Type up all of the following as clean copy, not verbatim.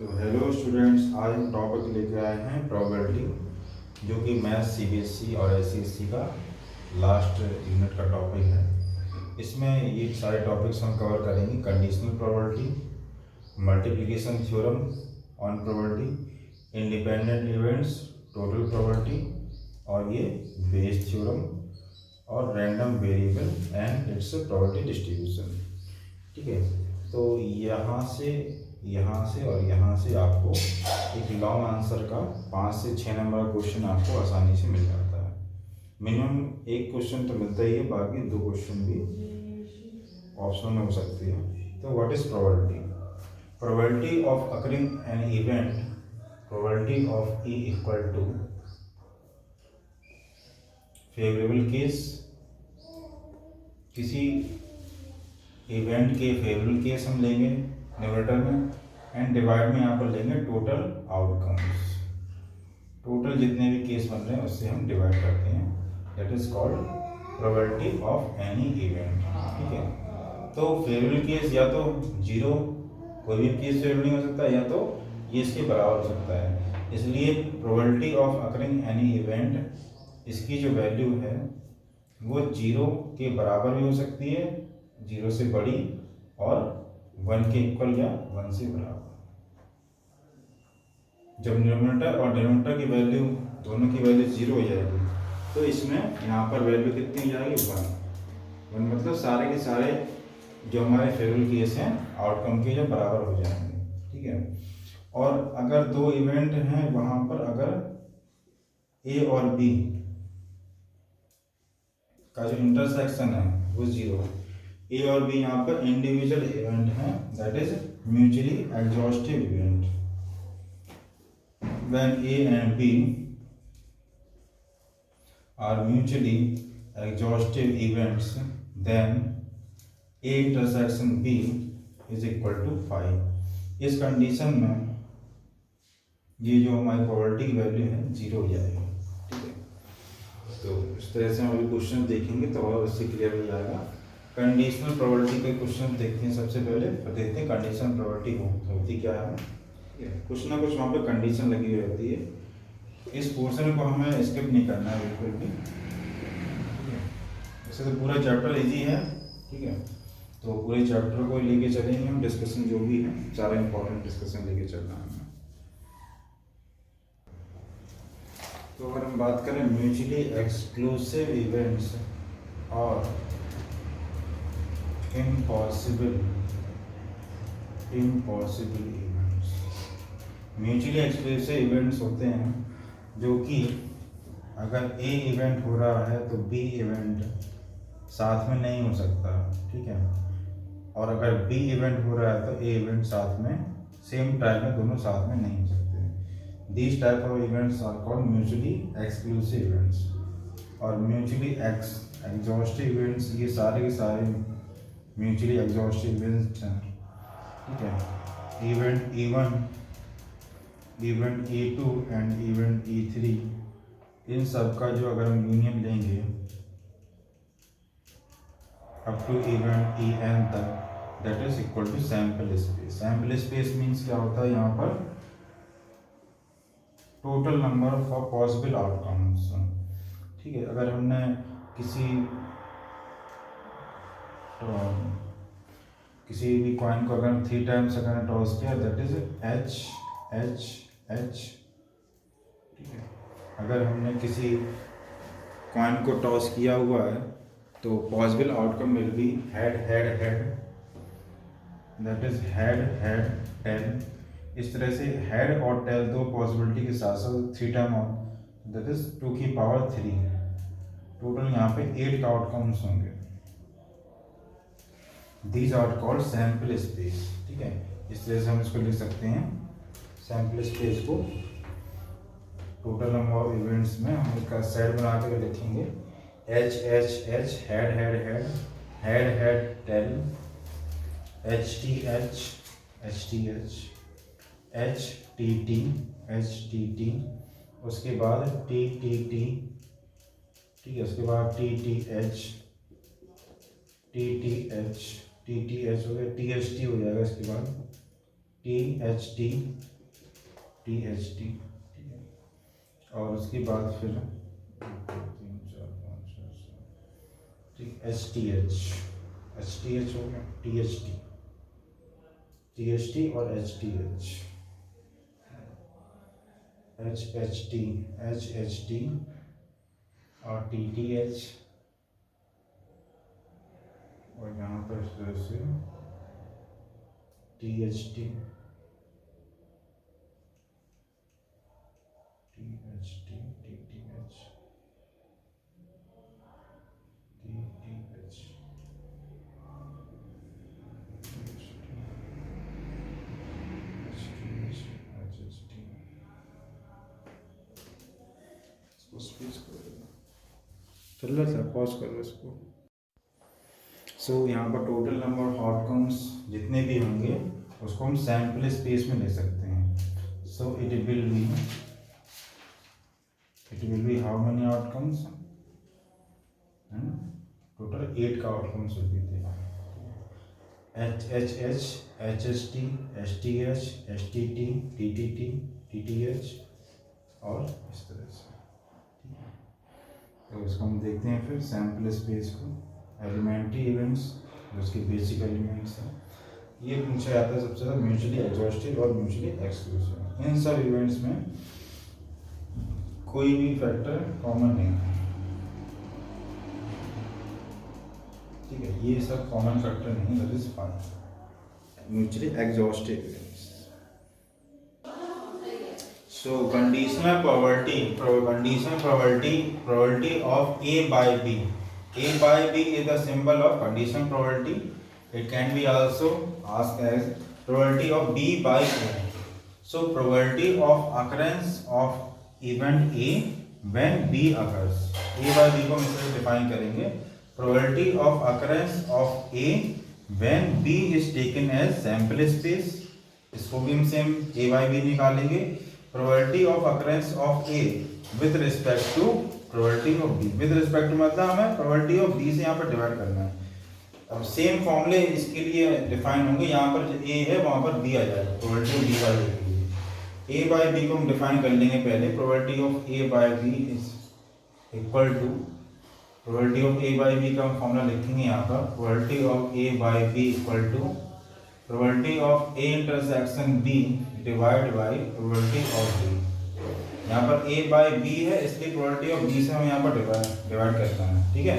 तो hello students, आज हम टॉपिक लेके आए हैं प्रोबेबिलिटी, जो कि मैथ सीबीएसई और आईसीएसई का लास्ट यूनिट का टॉपिक है। इसमें ये सारे टॉपिक्स हम कवर करेंगे: conditional probability, multiplication theorem on probability, independent events, total probability और ये बेस थ्योरम और random variable and it's probability distribution. ठीक है, तो यहाँ से और यहाँ से आपको एक लॉन्ग आंसर का 5 से 6 नंबर का क्वेश्चन आपको आसानी से मिल जाता है। मिनिमम एक क्वेश्चन तो मिलता ही है, बाकी 2 क्वेश्चन भी ऑप्शन में हो सकती है। तो what is probability? Probability of occurring an event, probability of E equal to favourable case, किसी इवेंट के फेवरेबल केस हम लेंगे न्यूमरेटर में, एंड डिवाइड में यहाँ पर लेंगे टोटल आउटकम्स। टोटल जितने भी केस बन रहे हैं उससे हम डिवाइड करते हैं, that is called probability of any event. ठीक है, तो फेवरेबल केस या तो 0, कोई भी केस फेवरेबल नहीं हो सकता, या तो ये इसके बराबर हो सकता है। इसलिए probability of occurring any event, इसकी जो वैल्यू है वो 0 के बराबर भी हो सकती है, 0 से बड़ी, और 1 के इक्वल या 1 से बराबर। जब न्यूमरेटर और डिनोमिनेटर की वैल्यू, दोनों की वैल्यू 0 हो जाएगी, तो इसमें यहाँ पर वैल्यू कितनी हो जाएगी? 1। मतलब सारे के सारे जो हमारे फेवरेबल केस हैं आउटकम के जो बराबर हो जाएंगे। ठीक है, और अगर 2 इवेंट हैं वहाँ पर, अगर ए और बी का जो इंटरसेक्शन है वो 0, ए और बी यहाँ पर इंडिविजुअल इवेंट हैं, that is mutually exhaustive event. When A and B are mutually exhaustive events, then A intersection B is equal to 5। इस कंडीशन में ये जो हमारी प्रोबेबिलिटी की वैल्यू है 0 हो जाएगी। ठीक है, तो इस तरह से हम अभी क्वेश्चन देखेंगे तो और उससे क्लियर हो जाएगा। कंडीशनल प्रोबेबिलिटी के क्वेश्चन देखते हैं। सबसे पहले देखते हैं कंडीशनल प्रोबेबिलिटी होती क्या है। कुछ ना कुछ वहाँ पे कंडीशन लगी हुई होती है। इस पोर्शन को हमें स्किप नहीं करना है बिल्कुल भी। वैसे तो पूरा चैप्टर इजी है, ठीक है, तो पूरे चैप्टर को लेके चलेंगे हम, डिस्कशन जो भी है सारा इंपॉर्टेंट डिस्कशन लेके चलना है। तो अगर हम बात करें म्यूचुअली एक्सक्लूसिव इवेंट्स और impossible events, mutually exclusive events होते हैं जो कि अगर ए इवेंट हो रहा है तो बी इवेंट साथ में नहीं हो सकता। ठीक है, और अगर बी इवेंट हो रहा है तो ए इवेंट साथ में सेम टाइम में दोनों साथ में नहीं हो सकते। These type of events are called mutually exclusive events। और mutually exhaustive events, ये सारे के सारे mutually exhaustive events हैं। ठीक है, event E1, event E2 and event E3, इन सब का जो अगर हम यूनियन लेंगे अप टू इवेंट En तक, that is equal to sample space. Sample space means क्या होता है? यहाँ पर total number of possible outcomes. ठीक है, अगर हमने किसी भी कॉइन को अगर 3 टाइम्स अगर टॉस किया, दैट इज H। ठीक है, अगर हमने किसी कॉइन को टॉस किया हुआ है तो possible outcome will be head, that is head tail. इस तरह से हेड और टेल 2 पॉसिबिलिटी के साथ साथ 3 टाइम ऑन, दैट इज 2 की पावर 3। टोटल यहाँ पे 8 का आउटकम्स होंगे। These are called sample space. ठीक है, इस तरह से हम इसको लिख सकते हैं सैम्पल स्पेस को। टोटल नंबर ऑफ इवेंट्स में हम इसका सेट बना कर लिखेंगे H हेड टेल, HTT, उसके बाद TTT। ठीक है, उसके बाद TTH हो गया, THT हो जाएगा, इसके बाद THT, THT, ठीक है। और उसके बाद फिर 3 4 5 6 7, ठीक, HTH हो गया, THT और HTH, HHT और TTH, और यहाँ पर इस तरह से THT, TTH, चल रहा था, पॉज करो इसको। सो यहाँ पर टोटल नंबर ऑफ आउटकम्स जितने भी होंगे उसको हम सैम्पल स्पेस में ले सकते हैं। So it will B how many outcomes, total 8 का आउटकम्स होते थे। HHH, HHT, HTH, HTT, TTT, TTH और इस तरह से। तो इसको हम देखते हैं फिर सैम्पल स्पेस को, एलिमेंट्री इवेंट्स जो उसके बेसिक एलिमेंट्स हैं। ये पूछा जाता है सबसे ज़्यादा म्यूचुअली एग्जॉस्टिव और म्यूचुअली एक्सक्लूसिव। इन सब इवेंट्स में कोई भी फैक्टर कॉमन नहीं है, ठीक है, ये सब कॉमन फैक्टर नहीं, that is fine mutually exhaustive events. So conditional probability of A by B. A by B is the symbol of conditional probability. It can be also asked as probability of B by A. So probability of occurrence of event A when B occurs. A by B को हम इसे define करेंगे. Probability of occurrence of A when B is taken as sample space. इसको भी हम same A by B निकालेंगे. Probability of occurrence of A with respect to probability of B. With respect to मतलब हमें probability of B से यहाँ पर divide करना है। अब सेम फॉर्मूले इसके लिए डिफाइन होंगे, यहाँ पर जो A है वहाँ पर B आ जाएगा probability of B by A के लिए। A by B को हम डिफाइन कर लेंगे पहले। probability of A by B is equal to probability of A by B का हम फॉर्मूला लिखेंगे यहाँ पर। probability of A by B equal to probability of A intersection B divide by probability of B। यहाँ पर A by B है इसलिए probability of B से हमें यहाँ पर डिवाइड करना है, ठीक है।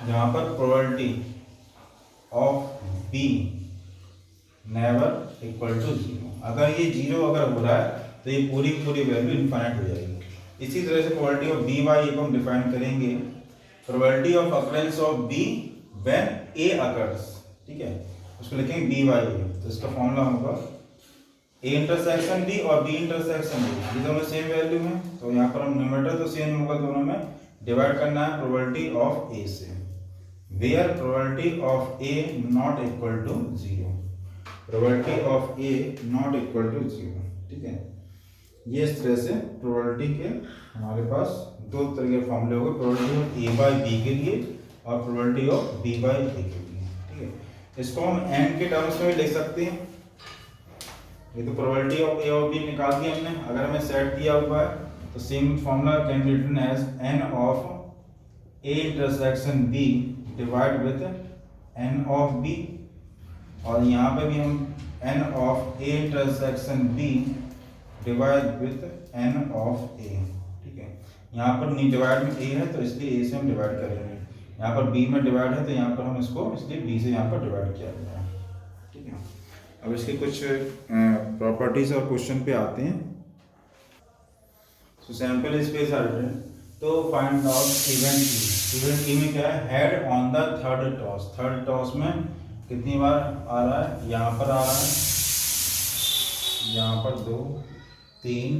यहाँ पर probability of B never equal to 0। अगर ये 0 अगर हो रहा है तो ये पूरी वैल्यू इनफाइनाइट हो जाएगी। इसी तरह से probability of B by A को हम डिफाइन करेंगे probability of occurrence of B when A occurs, ठीक है, उसको लिखेंगे B बाई A। तो इसका फॉर्मूला होगा A इंटरसेक्शन B और B इंटरसेक्शन B, ये दोनों सेम वैल्यू हैं तो यहाँ पर हम न्यूमरेटर तो सेम होगा दोनों में, डिवाइड करना है प्रोबेबिलिटी ऑफ A से, where probability of A not equal to 0, probability of A not equal to 0, ठीक है। ये इस तरह से प्रोबेबिलिटी के हमारे पास दो तरह के फॉर्मूले हो गए, probability of A by B के लिए और probability of B by A के लिए, ठीक है। इसको हम n के टर्म्स में लिख सकते हैं। ये तो प्रोबेबिलिटी ऑफ A और B निकाल दी हमने, अगर हमें सेट दिया हुआ है तो same formula can be written as n of A intersection B divide with n of B, और यहाँ पे भी हम n of A intersection B divide with n of A, ठीक है। यहाँ पर नहीं डिवाइड में A है तो इसलिए A से हम डिवाइड करेंगे, यहाँ पर B में डिवाइड है तो यहाँ पर हम इसको इसलिए B से यहाँ पर डिवाइड किया गया है, ठीक है। अब इसके कुछ प्रॉपर्टीज और क्वेश्चन पे आते हैं। सो सैंपल स्पेस आर रिटन, तो फाइंड आउट इवेंट ई में क्या है, head on the third toss. Third toss में कितनी बार आ रहा है, यहाँ पर आ रहा है, यहाँ पर 2 3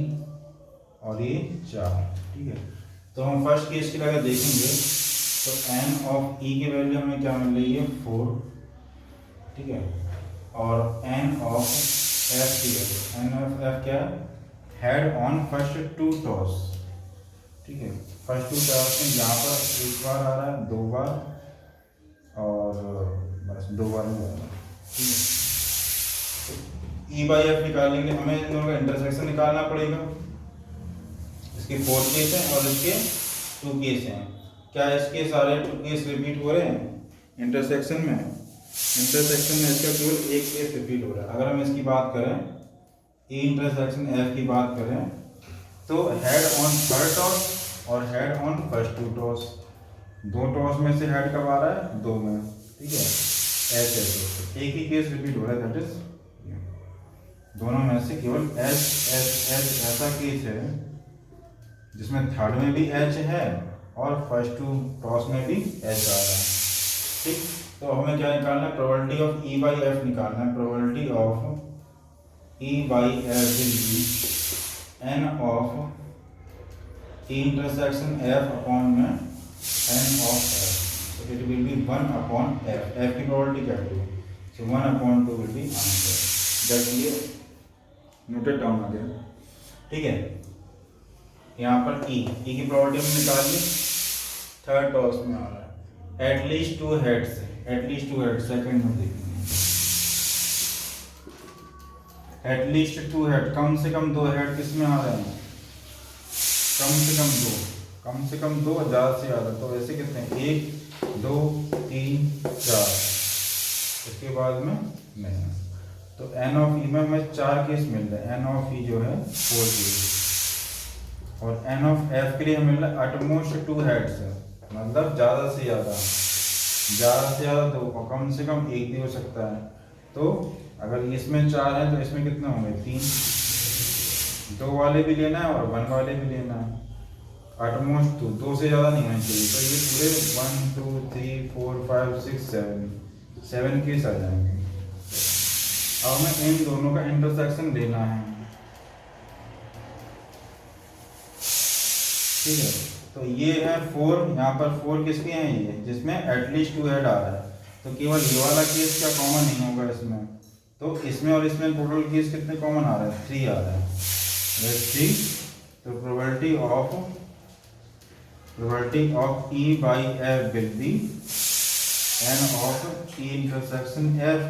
और ये 4, ठीक है। तो हम फर्स्ट केस के लिए अगर देखेंगे तो n ऑफ ई की वैल्यू हमें क्या मिल रही है 4, ठीक है, और n ऑफ f की वैल्यू n ऑफ f क्या है, हेड ऑन फर्स्ट 2 टॉस, ठीक है। फर्स्ट 2 टॉस में यहाँ पर एक बार आ रहा है, 2 बार और बस 2 बार में आ रहा है, ठीक है। ई बाई एफ निकालने के लिए हमें इन दोनों का इंटरसेक्शन निकालना पड़ेगा। इसके 4 केस हैं और इसके 2 केस हैं। क्या इसके सारे 2 केस रिपीट हो रहे हैं इंटरसेक्शन में? इंटरसेक्शन में इसका केवल एक केस रिपीट हो रहा है। अगर हम इसकी बात करें, ई इंटरसेक्शन एफ की बात करें, तो हेड ऑन थर्ड टॉस और head on first 2 toss, 2 toss में से हेड कब आ रहा है? 2 में, ठीक है। एच एक ही केस रिपीट हो रहा है, दैट इज दोनों में से केवल एच एच एच ऐसा केस है जिसमें थर्ड में भी एच है और फर्स्ट 2 टॉस में भी एच आ रहा है, ठीक। तो हमें क्या निकालना है? Probability of E by F निकालना है। Probability of E by F will be N of E intersection F upon में N of F, it will be 1 upon F. F की प्रोबेबिलिटी क्या है? So 1 upon 2 will be answer. That clear? Noted down आ गया, ठीक है। यहाँ पर ई की प्रोबेबिलिटी हमने निकाल ली, थर्ड टॉस में आ रहा है। At least 2 heads, at least 2 head, second में देखेंगे। एटलीस्ट 2 हेड, कम से कम 2 हेड किस में आ रहे हैं? कम से कम 2, कम से कम 2, ज़्यादा से ज़्यादा। तो ऐसे कितने? 1 2 3 4, इसके बाद में नहीं। तो एन ऑफ ई में हमें 4 केस मिल रहे हैं। एन ऑफ ई जो है 4 केस, और एन ऑफ एफ के लिए हमें मिल रहा है एटमोस्ट 2 हेड्स, मतलब ज़्यादा से ज़्यादा, ज़्यादा से ज़्यादा 2 और कम से कम 1 भी हो सकता है। तो अगर इसमें 4 है तो इसमें कितने होंगे? 3, 2 वाले भी लेना है और 1 वाले भी लेना है। एटमोस्ट 2 से ज़्यादा नहीं होना चाहिए। तो ये पूरे 1 2 3 4 5 6 7 केस आ जाएंगे। अब हमें इन दोनों का इंटरसेक्शन लेना है, ठीक है। तो ये है 4, यहाँ पर 4 किसके हैं? ये जिसमें एटलीस्ट 2 हेड आ रहा है। तो केवल ये वाला केस क्या कॉमन नहीं होगा इसमें? तो इसमें और इसमें टोटल केस कितने कॉमन आ रहा है? 3 आ रहा है, 3। तो probability of E by F will be N of E intersection F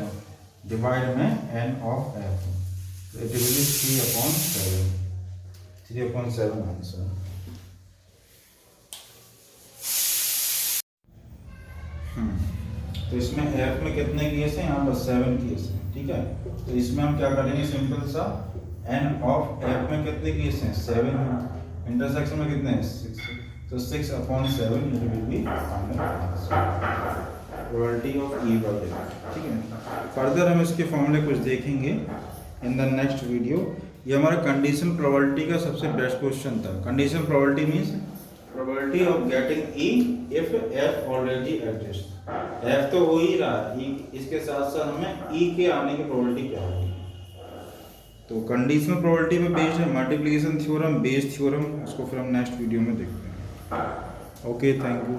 divide में एन ऑफ एफ। तो इट विल बी 3/7, 3/7 आंसर। तो इसमें एफ में कितने केस हैं? यहाँ पर 7 केस हैं, ठीक है। तो इसमें हम क्या करेंगे? सिंपल सा, एन ऑफ एफ में कितने केस हैं? 7 हैं। इंटरसेक्शन में कितने हैं? 6। तो 6/7 it will B probability of E by F, ठीक है। फर्दर हम इसके फॉर्मूले कुछ देखेंगे इन द नेक्स्ट वीडियो। ये हमारा कंडीशन प्रोबेबिलिटी का सबसे बेस्ट क्वेश्चन था। Condition probability means probability of getting E if F already exist. F तो हो ही रहा है, इसके साथ साथ हमें ई के आने की प्रोबेबिलिटी क्या होगी। तो कंडीशनल प्रोबेबिलिटी पे बेस्ड है मल्टीप्लिकेशन थ्योरम, बेस थ्योरम, उसको फिर हम नेक्स्ट वीडियो में देखते हैं। Okay, thank you.